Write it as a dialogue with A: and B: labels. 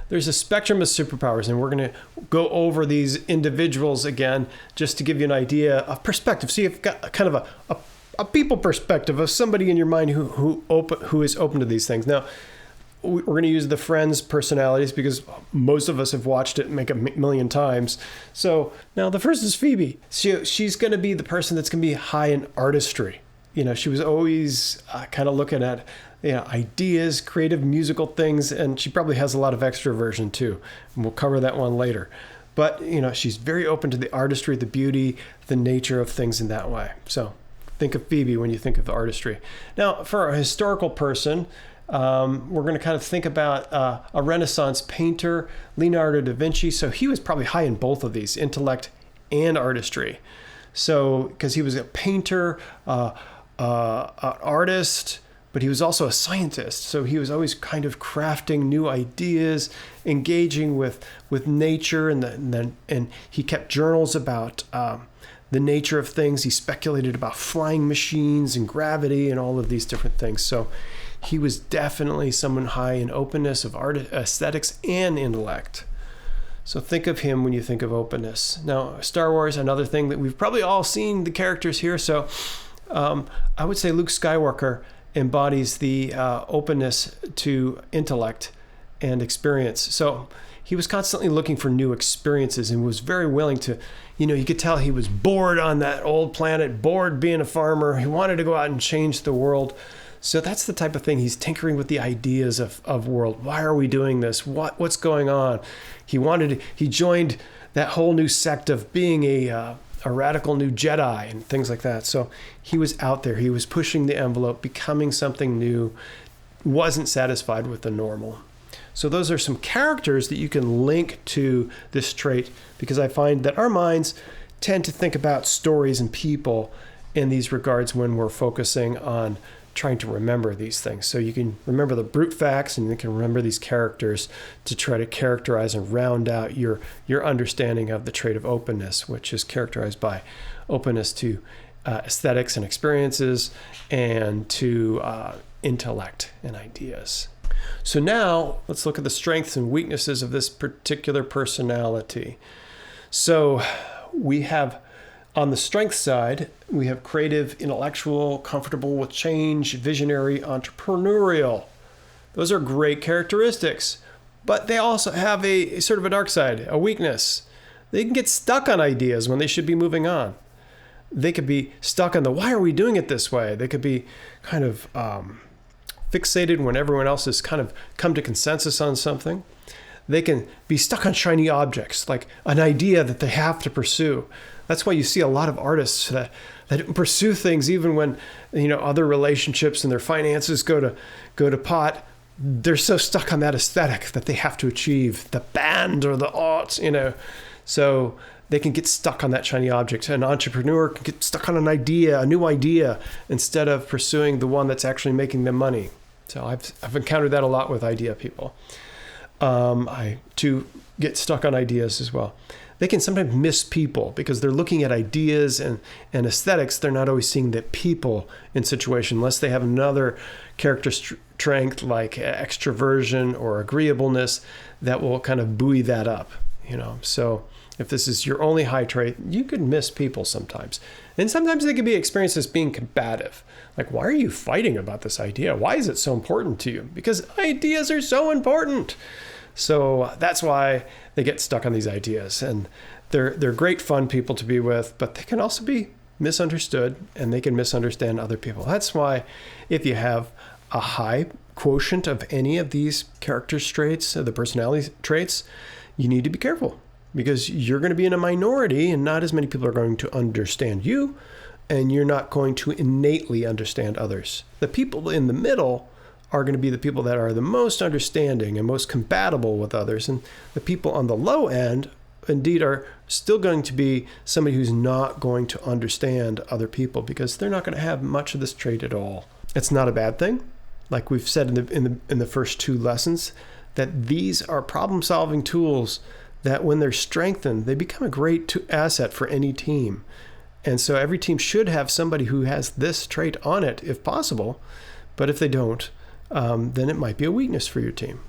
A: there's a spectrum of superpowers, and we're going to go over these individuals again just to give you an idea of perspective. So you've got kind of a people perspective of somebody in your mind who is open to these things. Now, we're going to use the Friends personalities because most of us have watched it make a million times. So now the first is Phoebe. She's going to be the person that's going to be high in artistry. She was always kind of looking at ideas, creative musical things, and she probably has a lot of extroversion too. And we'll cover that one later. But, she's very open to the artistry, the beauty, the nature of things in that way. So think of Phoebe when you think of the artistry. Now, for a historical person, we're going to kind of think about a Renaissance painter, Leonardo da Vinci. So he was probably high in both of these, intellect and artistry. So because he was a painter, an artist, but he was also a scientist. So he was always kind of crafting new ideas, engaging with nature, and he kept journals about the nature of things. He speculated about flying machines and gravity and all of these different things. So he was definitely someone high in openness of art, aesthetics, and intellect. So think of him when you think of openness. Now, Star Wars, another thing that we've probably all seen the characters here. So I would say Luke Skywalker embodies the openness to intellect and experience. So he was constantly looking for new experiences and was very willing to, you could tell he was bored on that old planet, bored being a farmer. He wanted to go out and change the world. So that's the type of thing. He's tinkering with the ideas of world. Why are we doing this? What's going on? He joined that whole new sect of being a radical new Jedi and things like that. So he was out there. He was pushing the envelope, becoming something new, wasn't satisfied with the normal. So those are some characters that you can link to this trait, because I find that our minds tend to think about stories and people in these regards when we're focusing on trying to remember these things. So you can remember the brute facts, and you can remember these characters to try to characterize and round out your understanding of the trait of openness, which is characterized by openness to aesthetics and experiences, and to intellect and ideas. So now let's look at the strengths and weaknesses of this particular personality. So we have, on the strength side, we have creative, intellectual, comfortable with change, visionary, entrepreneurial. Those are great characteristics, but they also have a sort of a dark side, a weakness. They can get stuck on ideas when they should be moving on. They could be stuck on why are we doing it this way? They could be kind of fixated when everyone else has kind of come to consensus on something. They can be stuck on shiny objects, like an idea that they have to pursue. That's why you see a lot of artists that pursue things even when other relationships and their finances go to pot. They're so stuck on that aesthetic that they have to achieve the band or the art, So they can get stuck on that shiny object. An entrepreneur can get stuck on an idea, a new idea, instead of pursuing the one that's actually making them money. So I've encountered that a lot with idea people. I too get stuck on ideas as well. They can sometimes miss people because they're looking at ideas and aesthetics. They're not always seeing the people in situation, unless they have another character strength like extroversion or agreeableness that will kind of buoy that up. So if this is your only high trait, you could miss people sometimes. And sometimes they can be experienced as being combative. Like, why are you fighting about this idea? Why is it so important to you? Because ideas are so important. So that's why they get stuck on these ideas. And they're great fun people to be with, but they can also be misunderstood, and they can misunderstand other people. That's why if you have a high quotient of any of these character traits, the personality traits, you need to be careful, because you're going to be in a minority and not as many people are going to understand you, and you're not going to innately understand others. The people in the middle are going to be the people that are the most understanding and most compatible with others. And the people on the low end, indeed, are still going to be somebody who's not going to understand other people, because they're not going to have much of this trait at all. It's not a bad thing. Like we've said in the first two lessons, that these are problem-solving tools that when they're strengthened, they become a great asset for any team. And so every team should have somebody who has this trait on it, if possible. But if they don't, then it might be a weakness for your team.